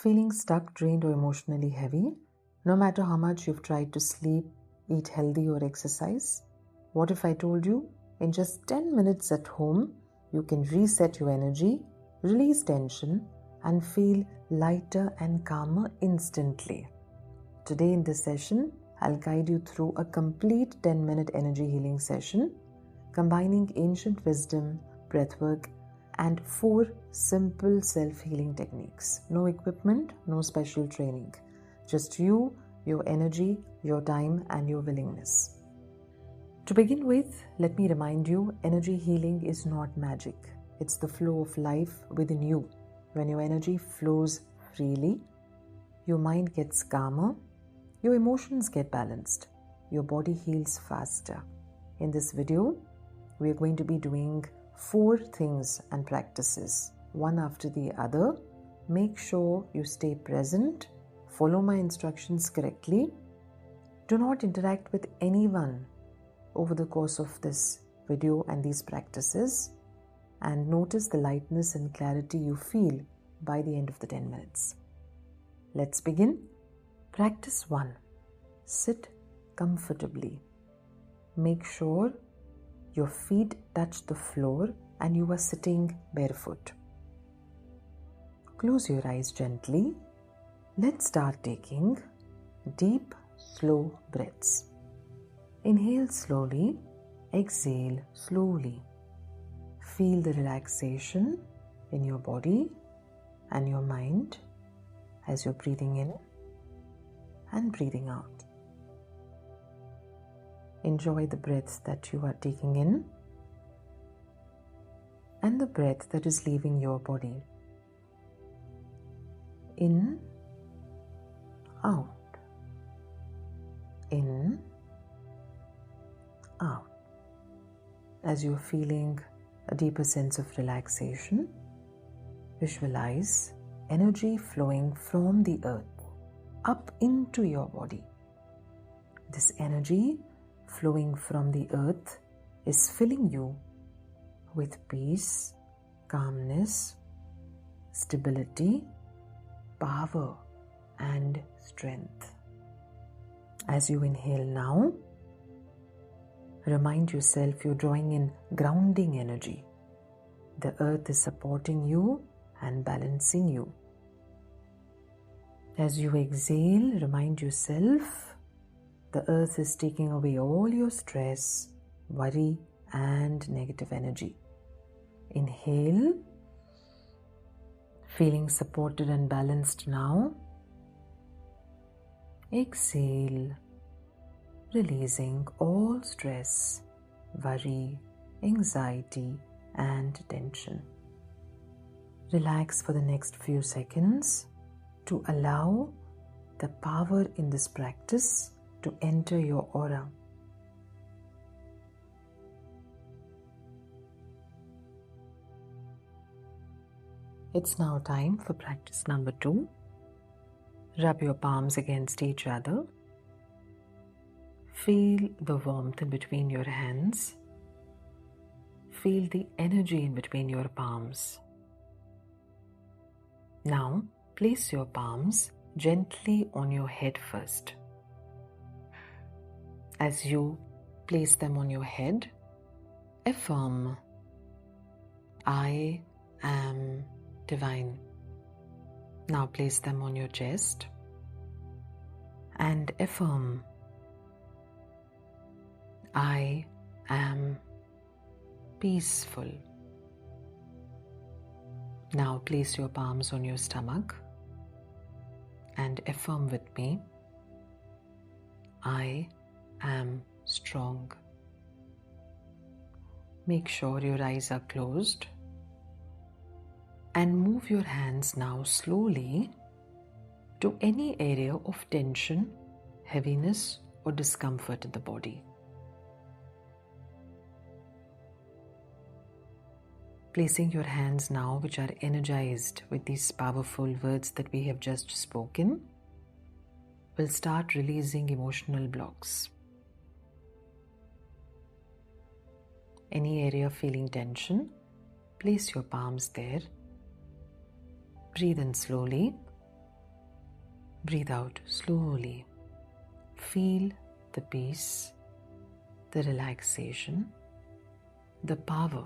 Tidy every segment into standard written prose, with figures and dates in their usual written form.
Feeling stuck, drained, or emotionally heavy? No matter how much you've tried to sleep, eat healthy, or exercise? What if I told you in just 10 minutes at home, you can reset your energy, release tension, and feel lighter and calmer instantly? Today in this session, I'll guide you through a complete 10-minute energy healing session, combining ancient wisdom, breathwork, and 4 simple self-healing techniques. No equipment, no special training. Just you, your energy, your time, and your willingness. To begin with, let me remind you, energy healing is not magic. It's the flow of life within you. When your energy flows freely, your mind gets calmer, your emotions get balanced, your body heals faster. In this video, we are going to be doing 4 things and practices, one after the other. Make sure you stay present, follow my instructions correctly. Do not interact with anyone over the course of this video and these practices, and notice the lightness and clarity you feel by the end of the 10 minutes. Let's begin. Practice 1. Sit comfortably. Make sure your feet touch the floor and you are sitting barefoot. Close your eyes gently. Let's start taking deep, slow breaths. Inhale slowly, exhale slowly. Feel the relaxation in your body and your mind as you're breathing in and breathing out. Enjoy the breath that you are taking in and the breath that is leaving your body. In, out. In, out. As you're feeling a deeper sense of relaxation, visualize energy flowing from the earth up into your body. This energy flowing from the earth is filling you with peace, calmness, stability, power, and strength. As you inhale now, remind yourself you're drawing in grounding energy. The earth is supporting you and balancing you. As you exhale, remind yourself the earth is taking away all your stress, worry, and negative energy. Inhale, feeling supported and balanced now. Exhale, releasing all stress, worry, anxiety, and tension. Relax for the next few seconds to allow the power in this practice to enter your aura. It's now time for practice number 2. Rub your palms against each other. Feel the warmth in between your hands. Feel the energy in between your palms. Now, place your palms gently on your head first. As you place them on your head, affirm, I am divine. Now place them on your chest and affirm, I am peaceful. Now place your palms on your stomach and affirm with me, I am strong. Make sure your eyes are closed and move your hands now slowly to any area of tension, heaviness, or discomfort in the body. Placing your hands now, which are energized with these powerful words that we have just spoken, will start releasing emotional blocks. Any area feeling tension, place your palms there. Breathe in slowly Breathe out slowly. Feel the peace, the relaxation, the power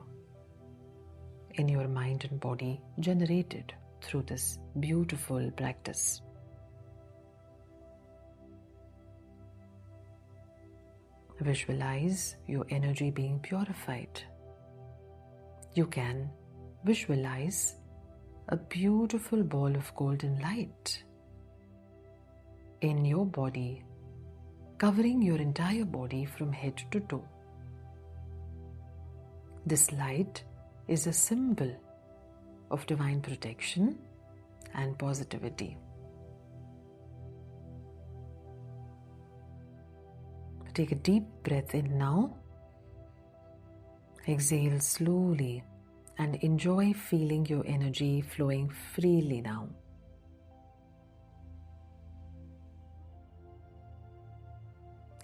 in your mind and body generated through this beautiful practice. Visualize your energy being purified. You can visualize a beautiful ball of golden light in your body, covering your entire body from head to toe. This light is a symbol of divine protection and positivity. Take a deep breath in now. Exhale slowly and enjoy feeling your energy flowing freely now.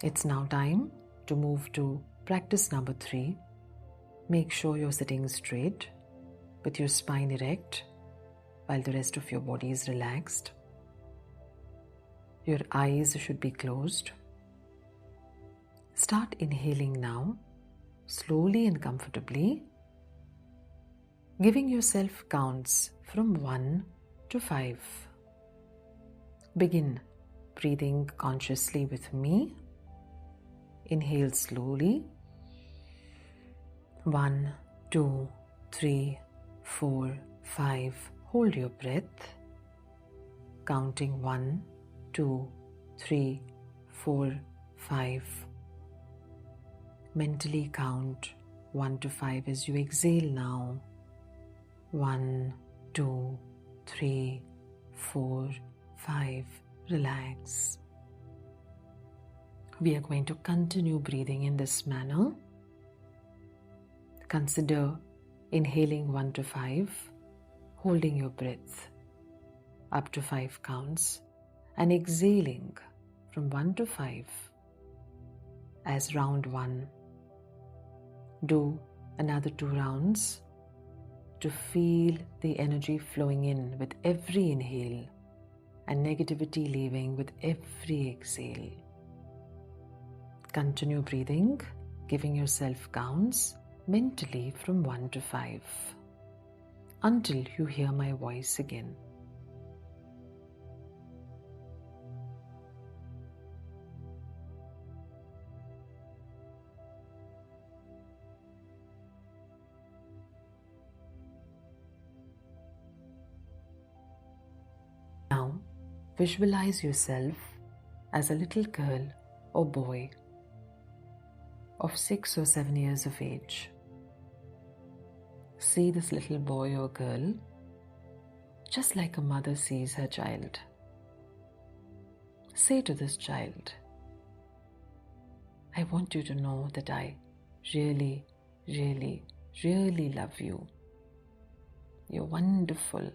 It's now time to move to practice number 3. Make sure you're sitting straight with your spine erect while the rest of your body is relaxed. Your eyes should be closed. Start inhaling now, slowly and comfortably, giving yourself counts from 1 to 5. Begin breathing consciously with me. Inhale slowly. 1, 2, 3, 4, 5. Hold your breath. Counting 1, 2, 3, 4, 5. Mentally count 1 to 5 as you exhale now. 1, 2, 3, 4, 5. Relax. We are going to continue breathing in this manner. Consider inhaling 1 to 5, holding your breath up to 5 counts, and exhaling from 1 to 5 as round 1. Do another 2 rounds to feel the energy flowing in with every inhale and negativity leaving with every exhale. Continue breathing, giving yourself counts mentally from 1 to 5 until you hear my voice again. Now, visualize yourself as a little girl or boy of 6 or 7 years of age. See this little boy or girl just like a mother sees her child. Say to this child, I want you to know that I really, really, really love you. You're wonderful.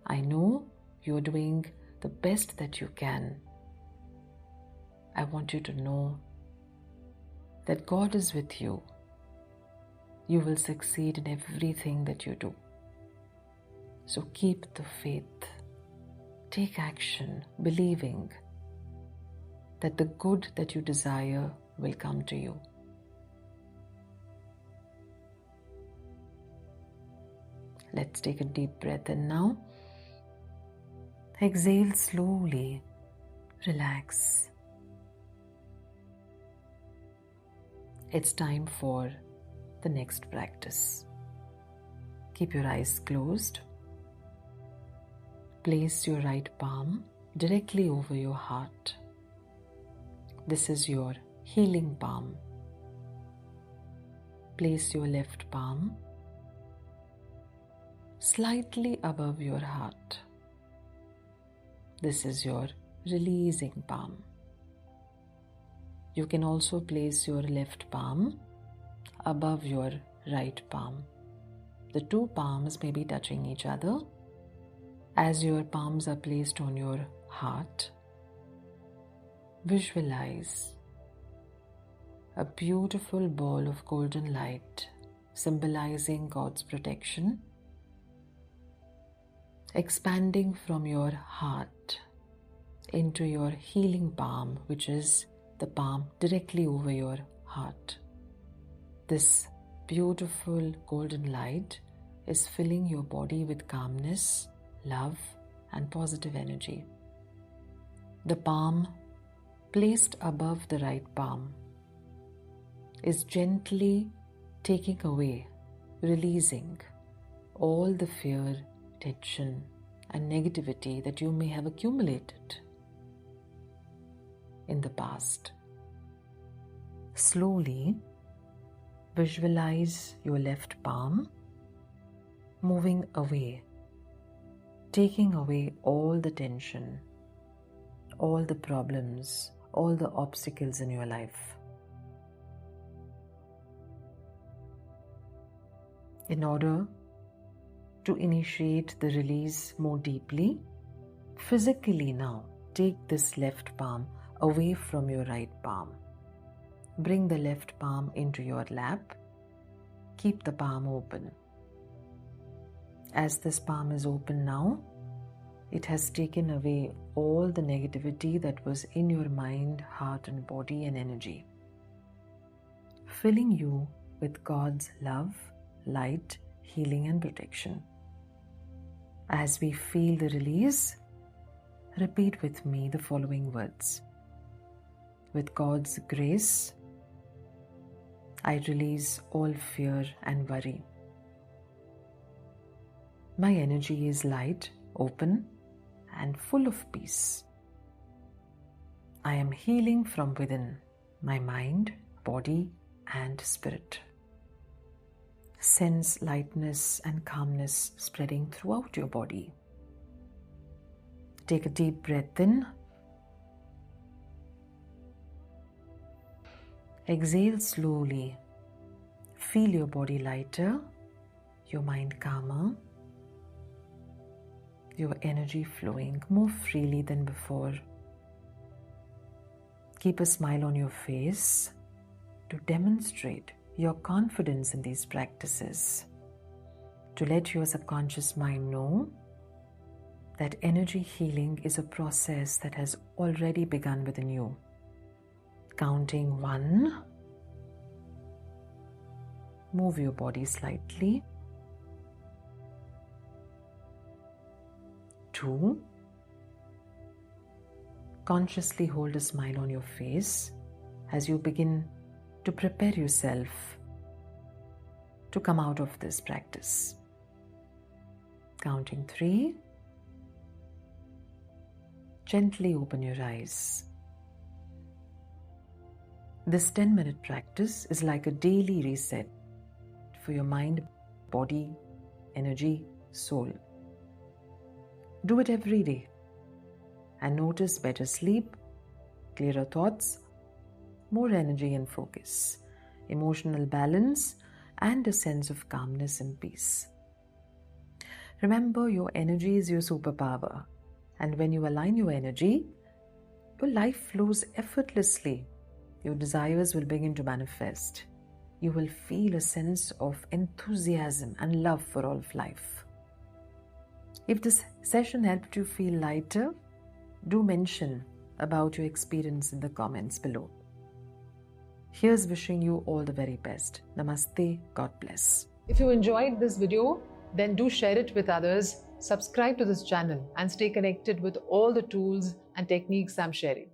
I know you're doing the best that you can. I want you to know that God is with you. You will succeed in everything that you do. So keep the faith. Take action, believing that the good that you desire will come to you. Let's take a deep breath in now. Exhale slowly. Relax. It's time for the next practice. Keep your eyes closed. Place your right palm directly over your heart. This is your healing palm. Place your left palm slightly above your heart. This is your releasing palm. You can also place your left palm above your right palm. The 2 palms may be touching each other. As your palms are placed on your heart, visualize a beautiful ball of golden light symbolizing God's protection expanding from your heart into your healing palm, which is the palm directly over your heart. This beautiful golden light is filling your body with calmness, love, and positive energy. The palm, placed above the right palm, is gently taking away, releasing all the fear, tension, and negativity that you may have accumulated in the past. Slowly visualize your left palm moving away, taking away all the tension, all the problems, all the obstacles in your life. In order to initiate the release more deeply, physically now take this left palm away from your right palm. Bring the left palm into your lap. Keep the palm open. As this palm is open now, it has taken away all the negativity that was in your mind, heart, and body and energy, filling you with God's love, light, healing, and protection. As we feel the release, repeat with me the following words. With God's grace, I release all fear and worry. My energy is light, open, and full of peace. I am healing from within, my mind, body, and spirit. Sense lightness and calmness spreading throughout your body. Take a deep breath in. Exhale slowly. Feel your body lighter, your mind calmer, your energy flowing more freely than before. Keep a smile on your face to demonstrate your confidence in these practices, to let your subconscious mind know that energy healing is a process that has already begun within you. Counting 1, move your body slightly. 2, consciously hold a smile on your face as you begin to prepare yourself to come out of this practice. Counting 3, gently open your eyes. This 10-minute practice is like a daily reset for your mind, body, energy, soul. Do it every day and notice better sleep, clearer thoughts, more energy and focus, emotional balance, and a sense of calmness and peace. Remember, your energy is your superpower, and when you align your energy, your life flows effortlessly. Your desires will begin to manifest. You will feel a sense of enthusiasm and love for all of life. If this session helped you feel lighter, do mention about your experience in the comments below. Here's wishing you all the very best. Namaste. God bless. If you enjoyed this video, then do share it with others, subscribe to this channel, and stay connected with all the tools and techniques I'm sharing.